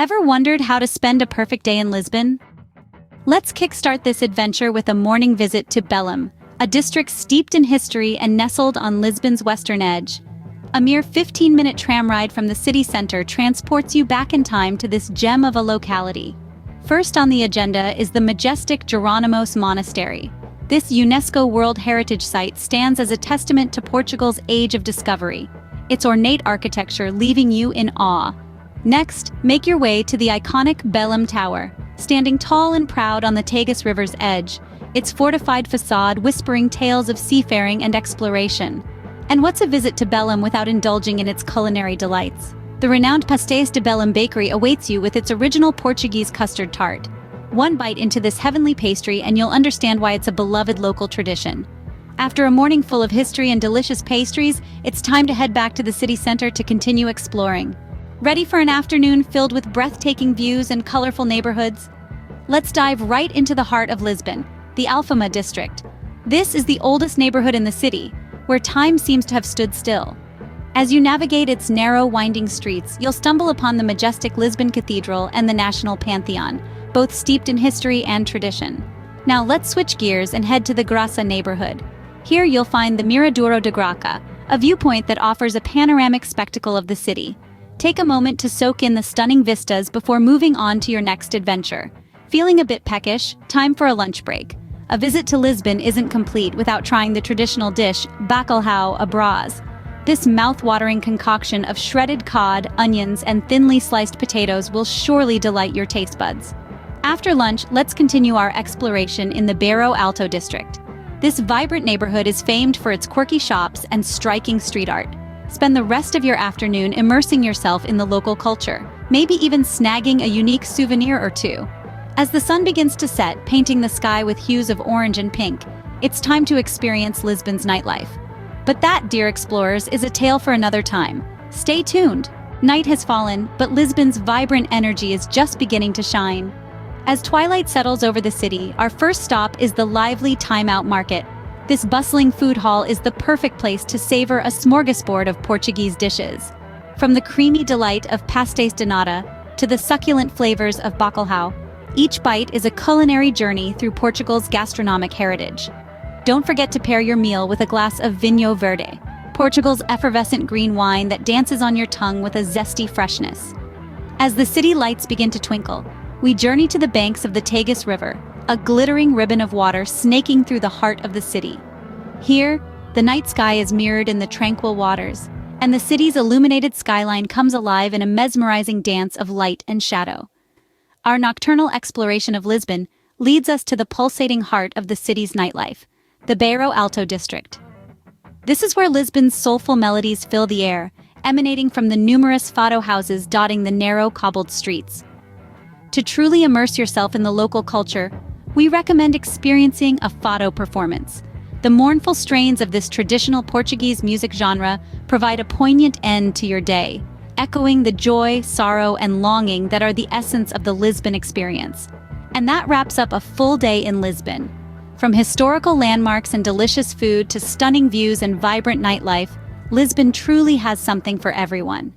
Ever wondered how to spend a perfect day in Lisbon? Let's kickstart this adventure with a morning visit to Belém, a district steeped in history and nestled on Lisbon's western edge. A mere 15-minute tram ride from the city center transports you back in time to this gem of a locality. First on the agenda is the majestic Jerónimos Monastery. This UNESCO World Heritage Site stands as a testament to Portugal's age of discovery, its ornate architecture leaving you in awe. Next, make your way to the iconic Belém Tower, standing tall and proud on the Tagus River's edge, its fortified facade whispering tales of seafaring and exploration. And what's a visit to Belém without indulging in its culinary delights? The renowned Pastéis de Belém bakery awaits you with its original Portuguese custard tart. One bite into this heavenly pastry and you'll understand why it's a beloved local tradition. After a morning full of history and delicious pastries, it's time to head back to the city center to continue exploring. Ready for an afternoon filled with breathtaking views and colorful neighborhoods? Let's dive right into the heart of Lisbon, the Alfama district. This is the oldest neighborhood in the city, where time seems to have stood still. As you navigate its narrow, winding streets, you'll stumble upon the majestic Lisbon Cathedral and the National Pantheon, both steeped in history and tradition. Now let's switch gears and head to the Graça neighborhood. Here you'll find the Miradouro de Graça, a viewpoint that offers a panoramic spectacle of the city. Take a moment to soak in the stunning vistas before moving on to your next adventure. Feeling a bit peckish? Time for a lunch break. A visit to Lisbon isn't complete without trying the traditional dish, bacalhau à brás. This mouth-watering concoction of shredded cod, onions, and thinly sliced potatoes will surely delight your taste buds. After lunch, let's continue our exploration in the Bairro Alto district. This vibrant neighborhood is famed for its quirky shops and striking street art. Spend the rest of your afternoon immersing yourself in the local culture, maybe even snagging a unique souvenir or two. As the sun begins to set, painting the sky with hues of orange and pink, it's time to experience Lisbon's nightlife. But that, dear explorers, is a tale for another time. Stay tuned. Night has fallen, but Lisbon's vibrant energy is just beginning to shine. As twilight settles over the city, our first stop is the lively Time Out Market. This bustling food hall is the perfect place to savor a smorgasbord of Portuguese dishes. From the creamy delight of pastéis de nata to the succulent flavors of bacalhau, each bite is a culinary journey through Portugal's gastronomic heritage. Don't forget to pair your meal with a glass of vinho verde, Portugal's effervescent green wine that dances on your tongue with a zesty freshness. As the city lights begin to twinkle, we journey to the banks of the Tagus River, a glittering ribbon of water snaking through the heart of the city. Here, the night sky is mirrored in the tranquil waters, and the city's illuminated skyline comes alive in a mesmerizing dance of light and shadow. Our nocturnal exploration of Lisbon leads us to the pulsating heart of the city's nightlife, the Bairro Alto district. This is where Lisbon's soulful melodies fill the air, emanating from the numerous fado houses dotting the narrow cobbled streets. To truly immerse yourself in the local culture, we recommend experiencing a fado performance. The mournful strains of this traditional Portuguese music genre provide a poignant end to your day, echoing the joy, sorrow, and longing that are the essence of the Lisbon experience. And that wraps up a full day in Lisbon. From historical landmarks and delicious food to stunning views and vibrant nightlife, Lisbon truly has something for everyone.